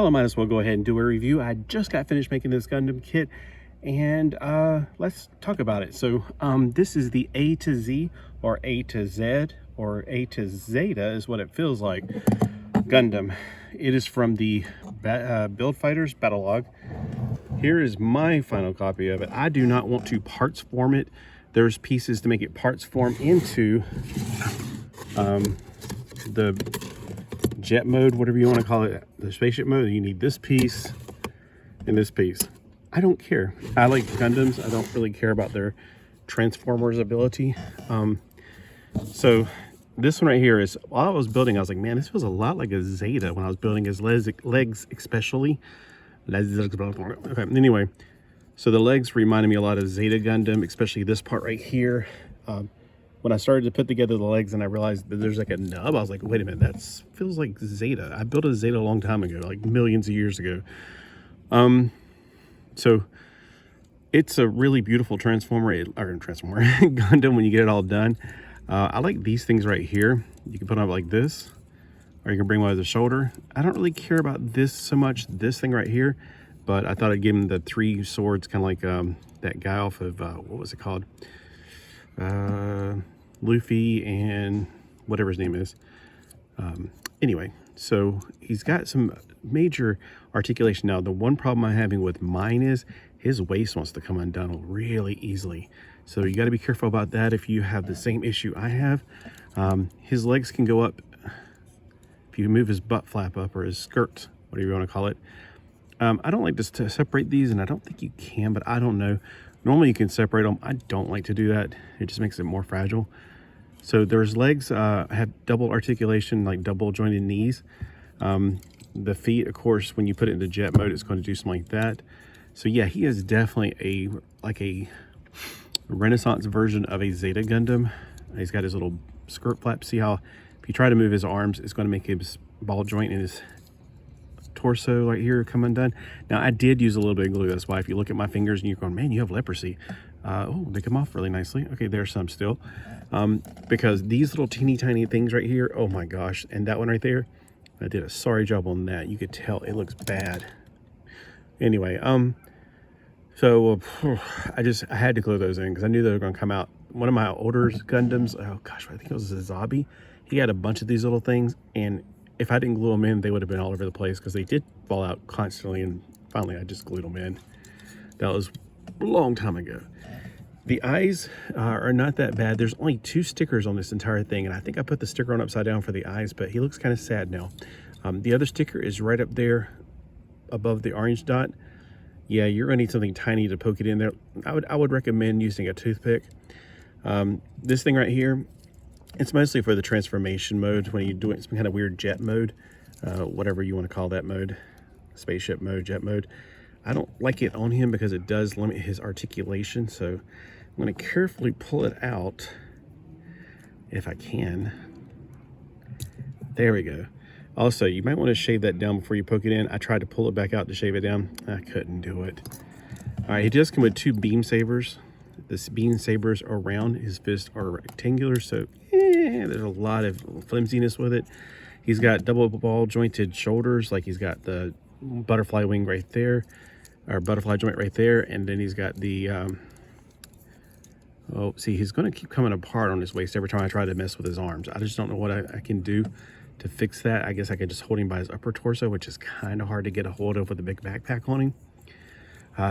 Well, I might as well go ahead and do a review. I just got finished making this Gundam kit, and let's talk about it. So this is the A to Z, or A to Z, or A to Zeta is what it feels like, Gundam. It is from the Build Fighters Battlogue. Here is my final copy of it. I do not want to parts form it. There's pieces to make it parts form into the jet mode, whatever you want to call it, the spaceship mode. You need this piece and this piece. I don't care. I like Gundams. I don't really care about their Transformers ability. So this one right here is, while I was building, I was like, man, this feels a lot like a Zeta when I was building his legs especially. Okay, anyway, so the legs reminded me a lot of Zeta Gundam, especially this part right here. When I started to put together the legs and I realized that there's like a nub, I was like, wait a minute, that feels like Zeta. I built a Zeta a long time ago, like millions of years ago. So it's a really beautiful transformer Gundam when you get it all done. I like these things right here. You can put them up like this, or you can bring one to the shoulder. I don't really care about this so much, this thing right here, but I thought I'd give him the three swords, kind of like that guy off of, what was it called? Luffy and whatever his name is. Anyway, so he's got some major articulation. Now, the one problem I'm having with mine is his waist wants to come undone really easily. So you got to be careful about that if you have the same issue I have. His legs can go up if you move his butt flap up, or his skirt, whatever you want to call it. I don't like to separate these, and I don't think you can, but I don't know. Normally you can separate them. I don't like to do that. It just makes it more fragile. So there's legs have double articulation, like double jointed knees. The feet, of course, when you put it into jet mode, it's going to do something like that. So yeah, he is definitely a Renaissance version of a Zeta Gundam. He's got his little skirt flap. See how if you try to move his arms, it's going to make his ball joint in his torso right here come undone. Now, I did use a little bit of glue. That's why if you look at my fingers and you're going, man, you have leprosy. Oh, they come off really nicely. Okay, there's some still. Because these little teeny tiny things right here, oh my gosh, and that one right there, I did a sorry job on that. You could tell it looks bad. Anyway, so I had to glue those in because I knew they were going to come out. One of my older Gundams, oh gosh, I think it was a Zabi. He had a bunch of these little things, and if I didn't glue them in, they would have been all over the place because they did fall out constantly, and finally I just glued them in. That was a long time ago. The eyes are not that bad. There's only 2 stickers on this entire thing, and I think I put the sticker on upside down for the eyes, but he looks kind of sad now. The other sticker is right up there above the orange dot. Yeah, you're gonna need something tiny to poke it in there. I would recommend using a toothpick. This thing right here, it's mostly for the transformation mode when you're doing some kind of weird jet mode, whatever you want to call that mode, spaceship mode, jet mode. I don't like it on him because it does limit his articulation, so I'm going to carefully pull it out if I can. There we go. Also, you might want to shave that down before you poke it in. I tried to pull it back out to shave it down. I couldn't do it. All right, he does come with 2 beam sabers. The beam sabers around his fist are rectangular, so there's a lot of flimsiness with it. He's got double ball jointed shoulders, like he's got the butterfly wing right there, or butterfly joint right there, and then he's got the oh, see, he's going to keep coming apart on his waist every time I try to mess with his arms. I just don't know what I can do to fix that. I guess I could just hold him by his upper torso, which is kind of hard to get a hold of with a big backpack on him.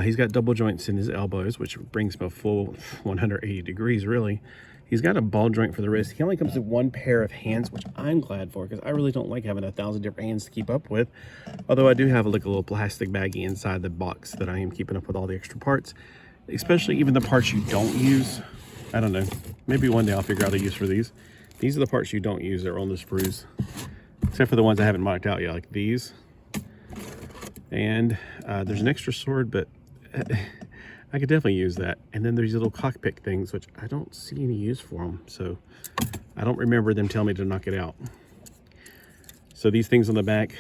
He's got double joints in his elbows, which brings him a full 180 degrees, really. He's got a ball joint for the wrist. He only comes with 1 pair of hands, which I'm glad for, because I really don't like having 1,000 different hands to keep up with. Although I do have like a little plastic baggie inside the box that I am keeping up with all the extra parts, especially even the parts you don't use. I don't know. Maybe one day I'll figure out a use for these. These are the parts you don't use that are on the sprues, except for the ones I haven't marked out yet, like these. And there's an extra sword, but I could definitely use that. And then there's little cockpit things, which I don't see any use for them. So I don't remember them telling me to knock it out. So these things on the back,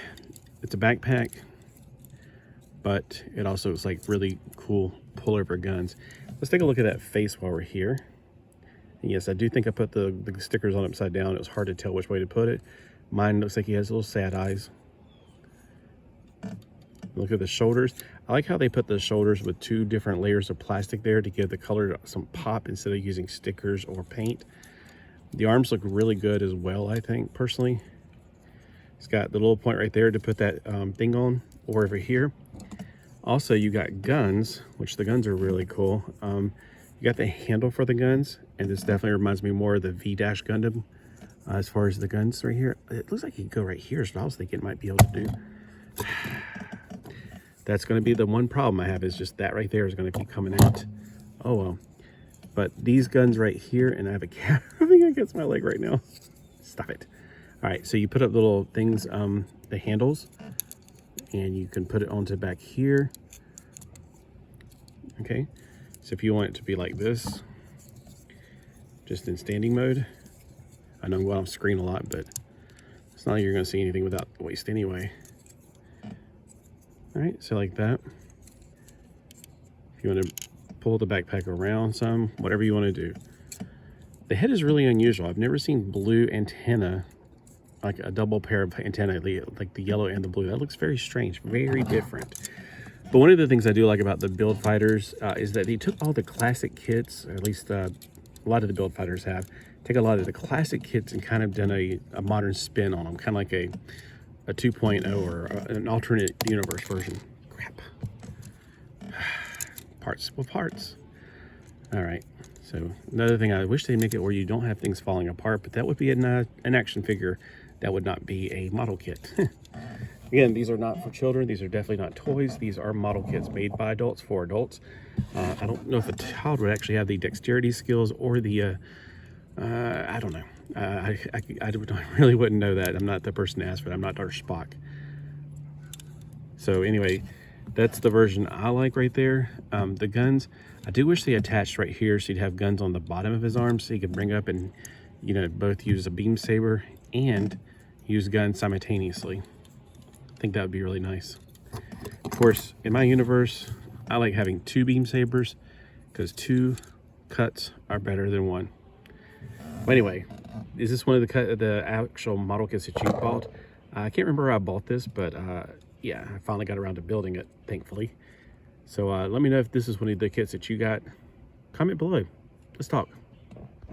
it's a backpack, but it also is like really cool pullover guns. Let's take a look at that face while we're here. And yes, I do think I put the stickers on upside down. It was hard to tell which way to put it. Mine looks like he has little sad eyes. Look at the shoulders. I like how they put the shoulders with 2 different layers of plastic there to give the color some pop instead of using stickers or paint. The arms look really good as well, I think, personally. It's got the little point right there to put that thing on, or over here. Also, you got guns, which the guns are really cool. You got the handle for the guns, and this definitely reminds me more of the V-Dash Gundam as far as the guns right here. It looks like you can go right here, so I was thinking it might be able to do. That's going to be the one problem I have, is just that right there is going to keep coming out. Oh well. But these guns right here, and I have a cat rubbing against my leg right now. Stop it. All right, so you put up little things, the handles, and you can put it onto back here. Okay, so if you want it to be like this, just in standing mode. I know I'm going off screen a lot, but it's not like you're going to see anything without the waist anyway. All right, so like that. If you want to pull the backpack around some, whatever you want to do. The head is really unusual. I've never seen blue antenna, like a double pair of antennae, like the yellow and the blue. That looks very strange, very different. But one of the things I do like about the build fighters is that they took all the classic kits, or at least a lot of the build fighters have, take a lot of the classic kits and kind of done a modern spin on them, kind of like a 2.0 or an alternate universe version. Crap. Parts. Well, parts. All right. So another thing, I wish they'd make it where you don't have things falling apart, but that would be an action figure. That would not be a model kit. Again, these are not for children. These are definitely not toys. These are model kits made by adults for adults. I don't know if a child would actually have the dexterity skills or the, I don't know. I really wouldn't know that. I'm not the person to ask for it. I'm not Dr. Spock. So anyway, that's the version I like right there. The guns, I do wish they attached right here so you'd have guns on the bottom of his arms so you could bring up and, you know, both use a beam saber and use guns simultaneously. I think that would be really nice. Of course, in my universe, I like having 2 beam sabers because 2 cuts are better than 1. But anyway, is this one of the actual model kits that you bought? I can't remember where I bought this, but yeah, I finally got around to building it, thankfully. So let me know if this is one of the kits that you got. Comment below. Let's talk.